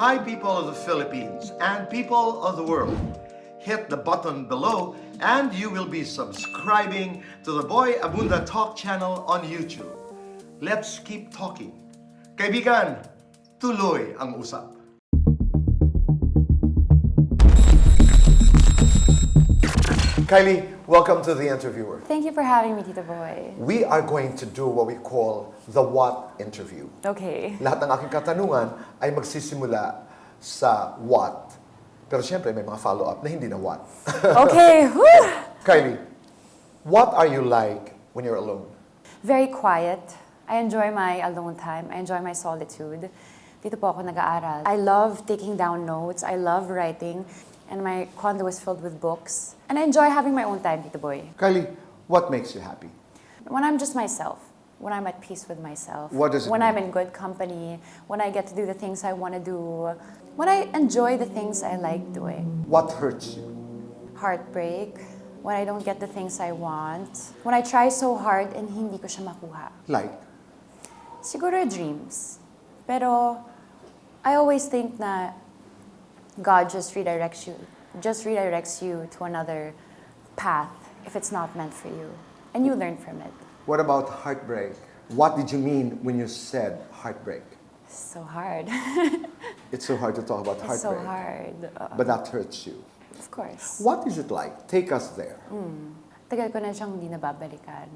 Hi, people of the Philippines and people of the world. Hit the button below and you will be subscribing to the Boy Abunda Talk channel on YouTube. Let's keep talking. Kaibigan, tuloy ang usap. Kylie, welcome to The Interviewer. Thank you for having me, Tito Boy. We are going to do what we call the what interview. Okay. Lahat ng aking katanungan ay magsisimula sa what. Pero syempre may mga follow-up na hindi na what. Okay. Whew. Kylie, what are you like when you're alone? Very quiet. I enjoy my alone time. I enjoy my solitude. Dito po ako nag-aaral. I love taking down notes. I love writing. And my condo is filled with books. And I enjoy having my own time, Tito Boy. Kylie, what makes you happy? When I'm just myself. When I'm at peace with myself. What does it When mean? I'm in good company. When I get to do the things I want to do. When I enjoy the things I like doing. What hurts you? Heartbreak. When I don't get the things I want. When I try so hard and hindi ko siya makuha. Like? Siguro dreams. Pero I always think na God just redirects you to another path if it's not meant for you. And you learn from it. What about heartbreak? What did you mean when you said heartbreak? It's so hard. It's so hard to talk about heartbreak. It's so hard. But that hurts you. Of course. What is it like? Take us there. Tagal ko na siyang hindi nababalikan.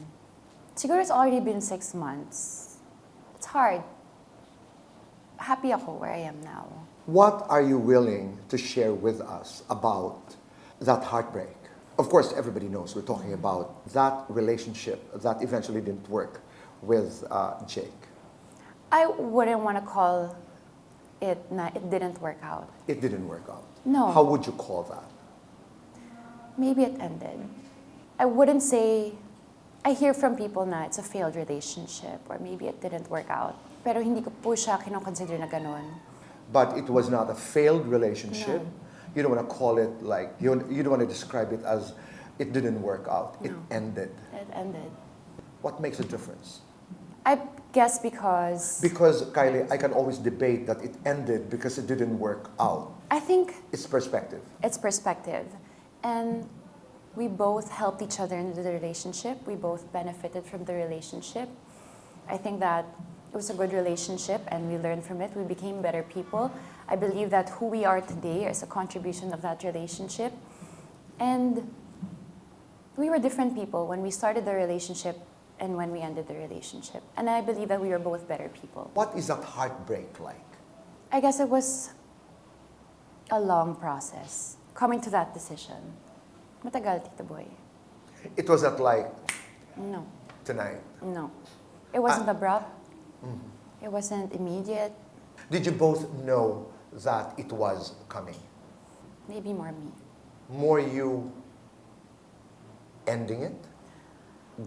Siguro it's already been 6 months. It's hard. Happy ako where I am now. What are you willing to share with us about that heartbreak? Of course, everybody knows we're talking about that relationship that eventually didn't work with Jake. I wouldn't want to call it na it didn't work out. It didn't work out. No. How would you call that? Maybe it ended. I wouldn't say, I hear from people na it's a failed relationship or maybe it didn't work out. Pero hindi ko po siya kinoconsider na ganun. But it was not a failed relationship. No. You don't want to call it like, you don't want to describe it as it didn't work out. It No. ended. It ended. What makes a difference? I guess because Because, Kylie, I can always debate that it ended because it didn't work out. I think It's perspective. it's perspective. And we both helped each other in the relationship. We both benefited from the relationship. I think that it was a good relationship and we learned from it. We became better people. I believe that who we are today is a contribution of that relationship. And we were different people when we started the relationship and when we ended the relationship. And I believe that we were both better people. What is that heartbreak like? I guess it was a long process coming to that decision. Matagal, Tito Boy. It was not like No, tonight. no. It wasn't abrupt. It wasn't immediate. Did you both know that it was coming? Maybe more me. More you ending it,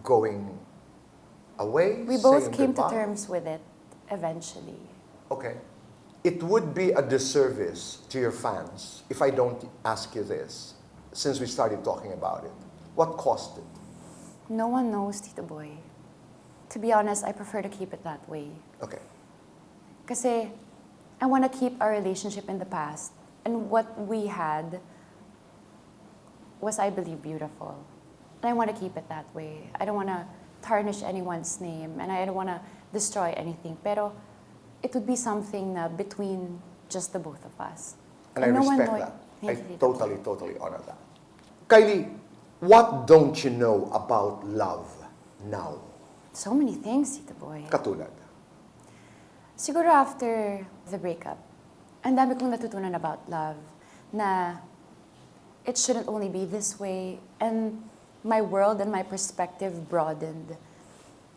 going away, We both saying came to goodbye? terms with it eventually. Okay. It would be a disservice to your fans if I don't ask you this, since we started talking about it. What caused it? No one knows, Tito Boy. To be honest, I prefer to keep it that way. Okay. Kasi I want to keep our relationship in the past. And what we had was, I believe, beautiful. And I want to keep it that way. I don't want to tarnish anyone's name and I don't want to destroy anything. Pero it would be something na between just the both of us. And I no one respect know- that. Thank I you, Tito. totally honor that. Kylie, what don't you know about love now? So many things, Tito Boy. Katulad. Siguro after the breakup, ang dami kong natutunan about love na it shouldn't only be this way. And my world and my perspective broadened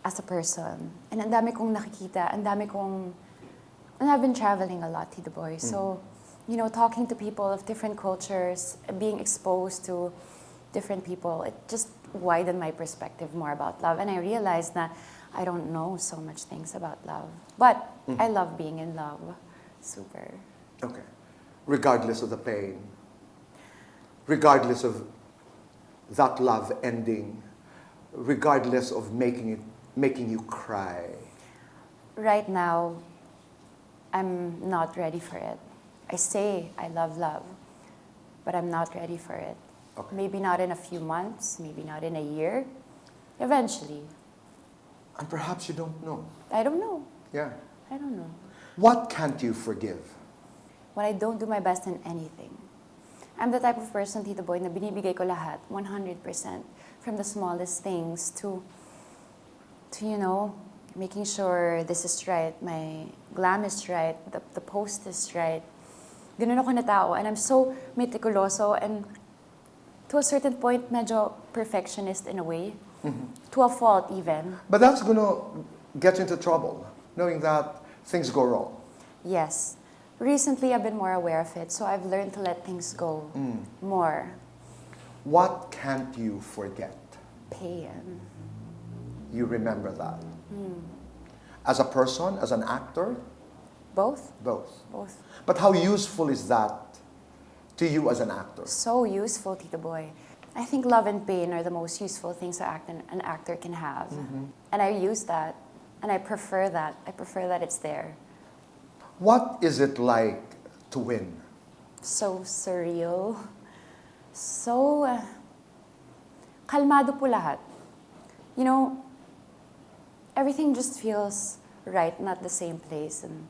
as a person. And ang dami kong nakikita, and I've been traveling a lot, Tito Boy. So, you know, talking to people of different cultures, being exposed to different people, it just widened my perspective more about love. And I realized that I don't know so much things about love. But I love being in love. Super. Okay. Regardless of the pain, regardless of that love ending, regardless of making you cry. Right now, I'm not ready for it. I say I love love, but I'm not ready for it. Okay. Maybe not in a few months, maybe not in a year. Eventually. And perhaps you don't know. I don't know. Yeah. I don't know. What can't you forgive? When I don't do my best in anything. I'm the type of person, Tito Boy, na binibigay ko lahat, 100%. From the smallest things to making sure this is right, my glam is right, the post is right. Ganun ako na tao. And I'm so meticuloso and to a certain point, medyo perfectionist in a way. To a fault even. But that's going to get you into trouble, knowing that things go wrong. Yes. Recently, I've been more aware of it, so I've learned to let things go more. What can't you forget? Pain. You remember that. As a person, as an actor? Both? Both. Both. But how useful is that to you as an actor? So useful, Tito Boy. I think love and pain are the most useful things an actor can have. And I use that, and I prefer that. I prefer that it's there. What is it like to win? So surreal. So kalmado po lahat. You know, everything just feels right, not the same place. And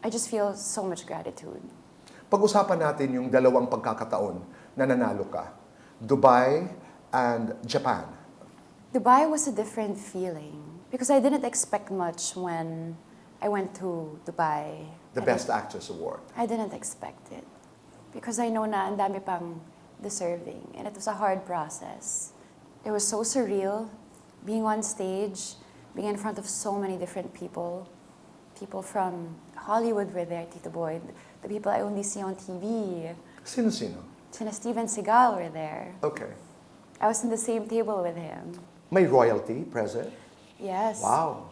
I just feel so much gratitude. Pag-usapan natin yung dalawang pagkakataon na nanalo ka. Dubai and Japan. Dubai was a different feeling because I didn't expect much when I went to Dubai. The Best Actress Award. I didn't expect it because I know na ang dami pang deserving and it was a hard process. It was so surreal being on stage, being in front of so many different people. People from Hollywood were there, Tito Boy. The people I only see on TV. Sino-sino? Sina Steven Seagal were there. Okay. I was in the same table with him. May royalty present? Yes. Wow.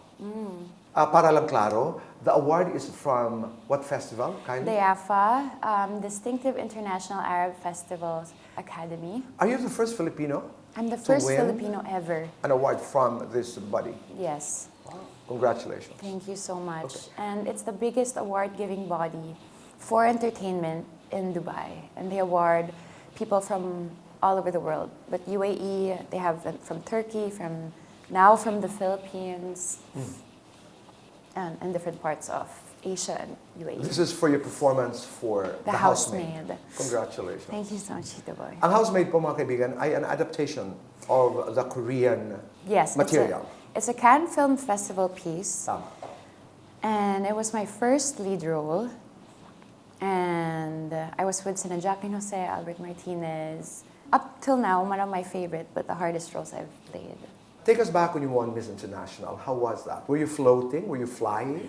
Para lang klaro, the award is from what festival? The AFA, Distinctive International Arab Festivals Academy. Are you the first Filipino? I'm the to first win Filipino ever. An award from this body? Yes. Wow. Congratulations. Thank you so much. Okay. And it's the biggest award-giving body for entertainment in Dubai. And they award people from all over the world. But UAE, they have them from Turkey, from the Philippines, and different parts of Asia and UAE. This is for your performance for The Housemaid. Congratulations. Thank you so much, Tito Boy. Ang Housemaid po mga kaibigan ay an adaptation of the Korean material. It's a Cannes Film Festival piece. Tama. And it was my first lead role. And I was with Sina Jacqueline Jose, Albert Martinez. Up till now, one of my favorite, but the hardest roles I've played. Take us back when you won Miss International. How was that? Were you floating? Were you flying?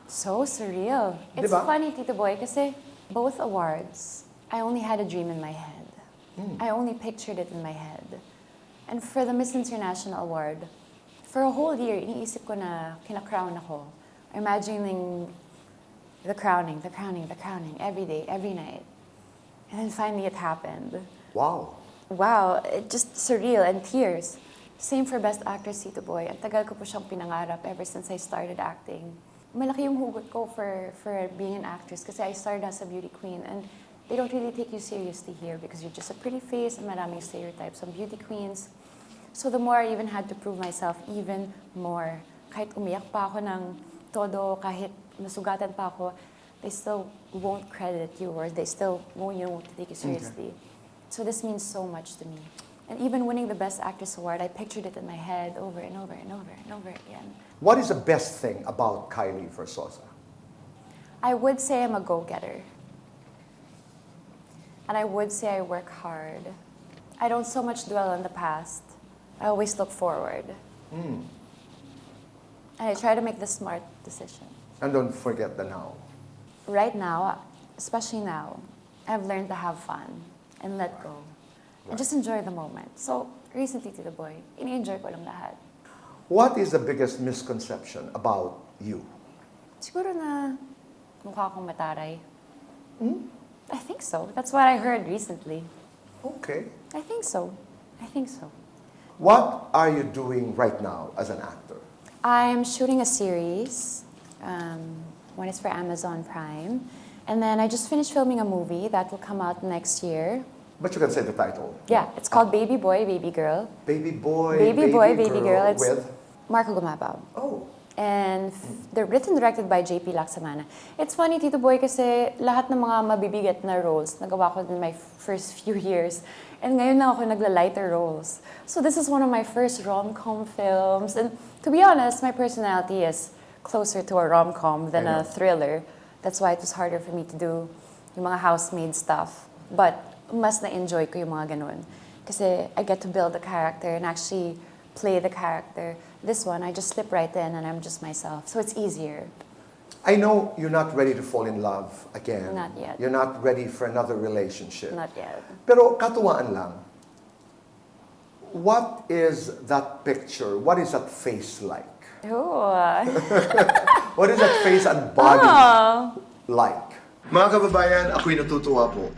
So surreal. It's Diba? funny, Tito Boy, kasi both awards, I only had a dream in my head. I only pictured it in my head. And for the Miss International Award, for a whole year, iniisip ko na kina-crown ako. Imagining the crowning, every day, every night. And then finally it happened. Wow. Wow, it just surreal and tears. Same for Best Actress, Tito Boy. Ang tagal ko po siyang pinangarap ever since I started acting. Malaki yung hugot ko for being an actress kasi I started as a beauty queen and they don't really take you seriously here because you're just a pretty face and maraming stereotypes on beauty queens. So the more I even had to prove myself even more. Kahit umiyak pa ako ng todo, kahit nasugatan pa ako, they still won't credit you or they still won't take you seriously. So this means so much to me. And even winning the Best Actress Award, I pictured it in my head over and over and over and over again. What is the best thing about Kylie Verzosa? I would say I'm a go-getter. And I would say I work hard. I don't so much dwell on the past. I always look forward. And I try to make the smart decision. And don't forget the now. Right now, especially now, I've learned to have fun and let go. And just enjoy the moment. So, recently, Tito Boy, ini-enjoy ko lang lahat. What is the biggest misconception about you? Siguro na mukha akong mataray. I think so. That's what I heard recently. Okay. I think so. I think so. What are you doing right now as an actor? I'm shooting a series. One is for Amazon Prime. And then I just finished filming a movie that will come out next year. But you can say the title. Yeah, it's called Baby Boy, Baby Girl. Baby Boy, Baby Boy, Baby Girl. It's with? Marco Gumabaw. Oh. And they're written and directed by JP Laksamana. It's funny, Tito Boy, kasi lahat ng mga mabibigat na roles nagawa ko in my first few years. And ngayon na ako nagla-lighter roles. So this is one of my first rom-com films. And to be honest, my personality is closer to a rom-com than a thriller. That's why it was harder for me to do yung mga housemaid stuff. But mas na-enjoy ko yung mga ganun. Kasi I get to build the character and actually play the character. This one, I just slip right in and I'm just myself. So it's easier. I know you're not ready to fall in love again. Not yet. You're not ready for another relationship. Not yet. Pero katuwaan lang, what is that picture? What is that face like? Ooh. What is that face and body like? Mga kababayan, ako'y natutuwa po.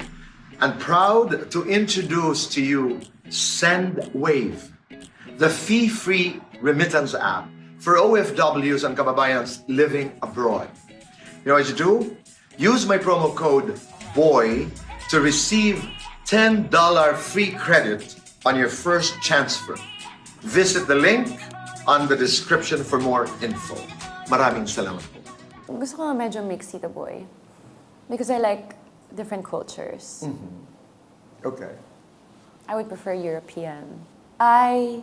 And proud to introduce to you Sendwave, the fee-free remittance app for OFWs and kababayans living abroad. You know what you do? Use my promo code BOY to receive $10 free credit on your first transfer. Visit the link on the description for more info. Maraming salamat po. Gusto ko medyo mix, Tito Boy. Because I like different cultures. Okay. I would prefer European. I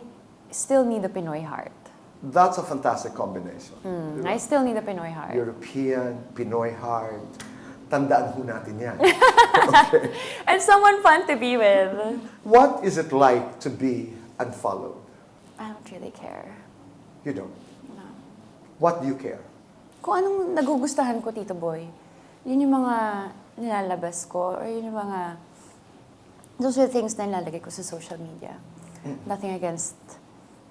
still need a Pinoy heart. That's a fantastic combination. Diba? I still need a Pinoy heart. European, Pinoy heart. Tandaan ho natin yan. Okay. And someone fun to be with. What is it like to be unfollowed? I don't really care. You don't. No. What do you care? Kung anong nagugustahan ko, Tito Boy, yun yung mga nilalabas ko or yun yung mga... Those are the things na nilalagay ko sa social media. Nothing against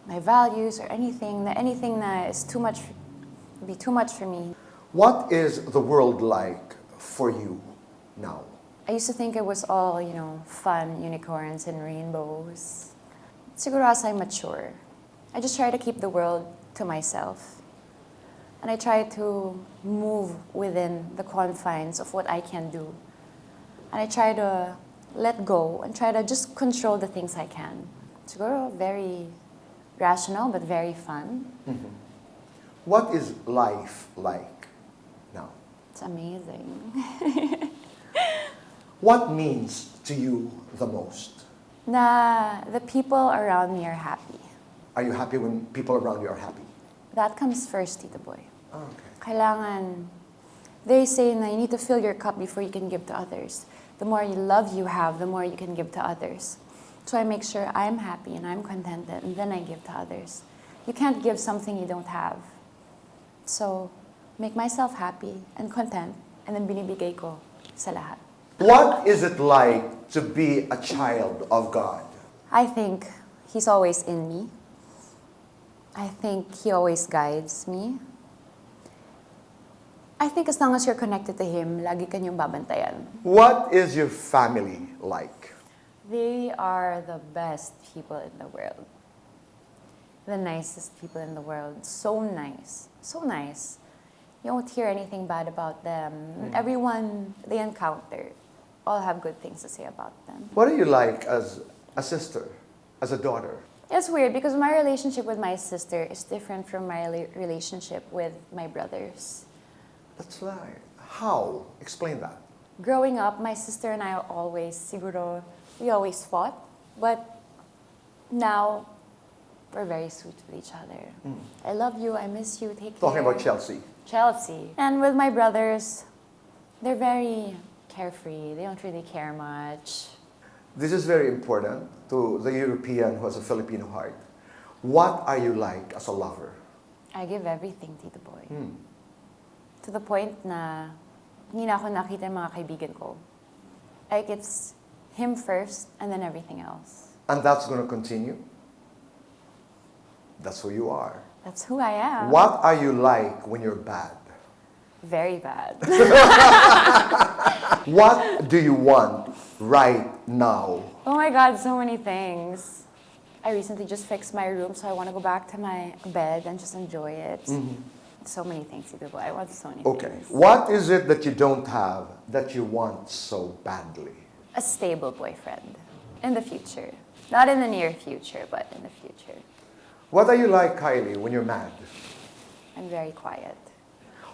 my values or anything. Anything that is too much, would be too much for me. What is the world like for you now? I used to think it was all, you know, fun, unicorns and rainbows. Siguro as I mature, I just try to keep the world to myself. And I try to move within the confines of what I can do. And I try to let go and try to just control the things I can. Siguro very rational but very fun. What is life like now? It's amazing. What means to you the most? Na the people around me are happy. Are you happy when people around you are happy? That comes first, Tito Boy. Oh, okay. Kailangan, they say na you need to fill your cup before you can give to others. The more love you have, the more you can give to others. So I make sure I'm happy and I'm contented, and then I give to others. You can't give something you don't have. So, make myself happy and content, and then binibigay ko sa lahat. What is it like to be a child of God? I think He's always in me. I think He always guides me. I think as long as you're connected to Him, lagi kanyang babantayan. What is your family like? They are the best people in the world. The nicest people in the world. So nice. So nice. You won't hear anything bad about them. Everyone they encounter all have good things to say about them. What are you like as a sister, as a daughter? It's weird because my relationship with my sister is different from my relationship with my brothers. That's right. How? Explain that. Growing up, my sister and I we always fought, but now we're very sweet with each other. I love you, I miss you, take care. Talking about Chelsea. Chelsea. And with my brothers, they're very carefree. They don't really care much. This is very important to the European who has a Filipino heart. What are you like as a lover? I give everything, Tito Boy. To the point na hindi na ako nakita ng mga kaibigan ko. Like it's him first and then everything else. And that's going to continue? That's who you are. That's who I am. What are you like when you're bad? Very bad. What do you want right now? Oh my God, so many things. I recently just fixed my room, so I want to go back to my bed and just enjoy it. So many things, Tito Boy. I want so many Okay. things. What is it that you don't have that you want so badly? A stable boyfriend in the future. Not in the near future, but in the future. What are you like, Kylie, when you're mad? I'm very quiet.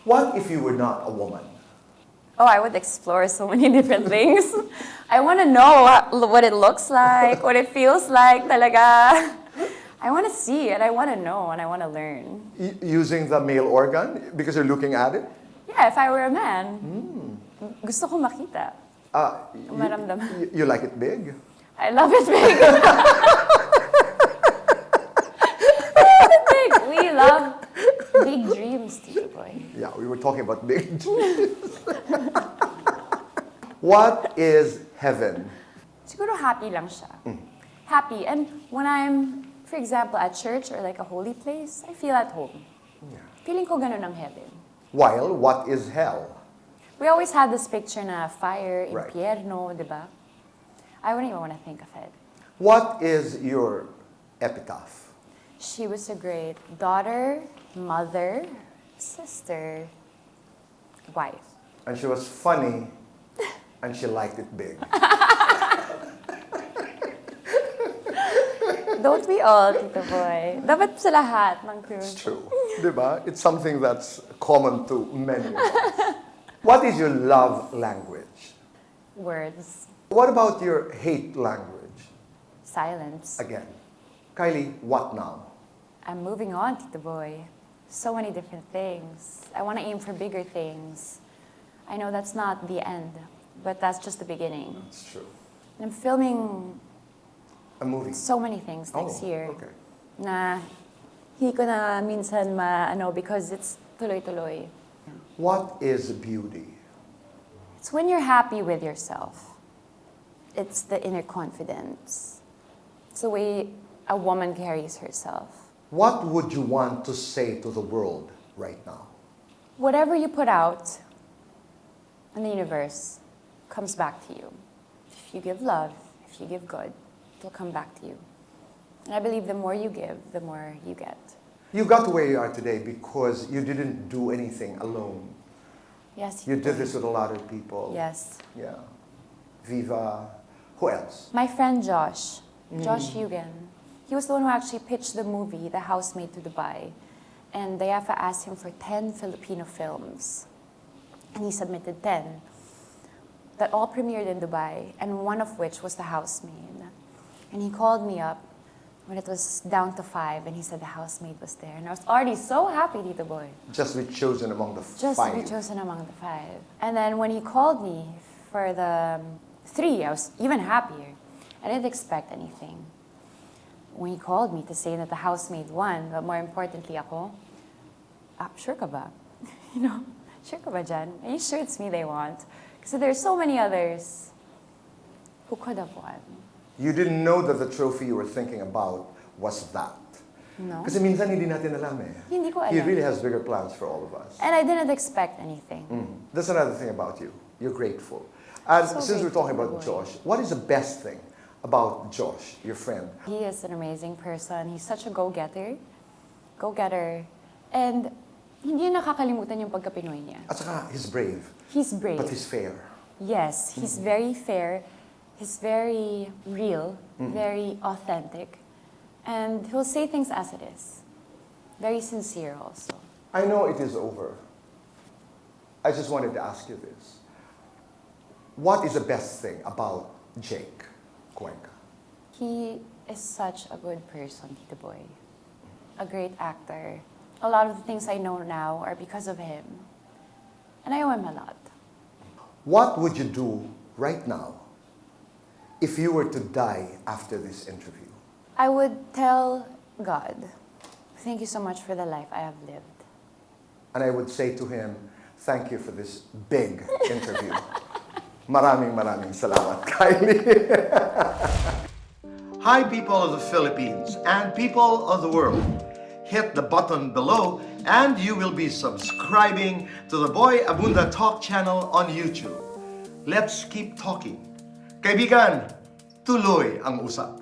What if you were not a woman? Oh, I would explore so many different things. I want to know what it looks like, what it feels like talaga. I want to see it, I want to know, and I want to learn. Using the male organ because you're looking at it? Yeah, if I were a man, gusto ko makita. Maramdaman. You like it big? I love it big. I love it big. We love big dreams, Tito Boy. Yeah, we were talking about big dreams. What is heaven? Siguro happy lang siya. Happy. And when I'm, for example, at church or like a holy place, I feel at home. Feeling ko ganun ang heaven. While, what is hell? We always had this picture na fire, Right. impyerno, di ba? I wouldn't even want to think of it. What is your epitaph? She was a great daughter, mother, sister, wife. And she was funny, and she liked it big. Don't we all, Tito Boy? Dapat sa lahat ng crew. It's true. Diba? It's something that's common to many of us. What is your love language? Words. What about your hate language? Silence. Again. Kylie, what now? I'm moving on, Tito Boy. So many different things. I want to aim for bigger things. I know that's not the end, but that's just the beginning. It's true. And I'm filming A movie. so many things next year. Okay. Na hindi ko na minsan ma-ano because it's tuloy-tuloy. What is beauty? It's when you're happy with yourself. It's the inner confidence. It's the way a woman carries herself. What would you want to say to the world right now? Whatever you put out in the universe comes back to you. If you give love, if you give good, it'll come back to you. And I believe the more you give, the more you get. You got to where you are today because you didn't do anything alone. Yes. You did this with a lot of people. Yes. Yeah. Viva. Who else? My friend Josh, Josh Hugan, he was the one who actually pitched the movie, The Housemaid to Dubai. And Dayafa asked him for 10 Filipino films. And he submitted 10 that all premiered in Dubai, and one of which was The Housemaid. And he called me up when it was down to 5, and he said The Housemaid was there. And I was already so happy, Tito Boy. Just be chosen among the Just five. to be chosen among the 5. And then when he called me for the 3, I was even happier. I didn't expect anything. When he called me to say that The Housemaid won, but more importantly ako, sure ka ba? You know, sure ka ba dyan? Are you sure it's me they want? Because there's so many others who could have won. You didn't know that the trophy you were thinking about was that. No. Kasi minsan hindi natin alam eh. Hindi ko alam. He really has bigger plans for all of us. And I didn't expect anything. That's another thing about you. You're grateful. And So since we're talking grateful, about boy. Josh, what is the best thing about Josh, your friend? He is an amazing person. He's such a go-getter. Go-getter. And hindi niya nakakalimutan yung pagka-Pinoy niya. At saka, he's brave, He's brave. but he's fair. Yes, he's very fair. He's very real, very authentic. And he'll say things as it is. Very sincere also. I know it is over. I just wanted to ask you this. What is the best thing about Jake Cuenca? He is such a good person, Tito Boy. A great actor. A lot of the things I know now are because of him. And I owe him a lot. What would you do right now if you were to die after this interview? I would tell God, thank you so much for the life I have lived. And I would say to him, thank you for this big interview. Maraming salamat, Kylie. Hi, people of the Philippines and people of the world. Hit the button below and you will be subscribing to the Boy Abunda Talk channel on YouTube. Let's keep talking. Kaibigan, tuloy ang usap.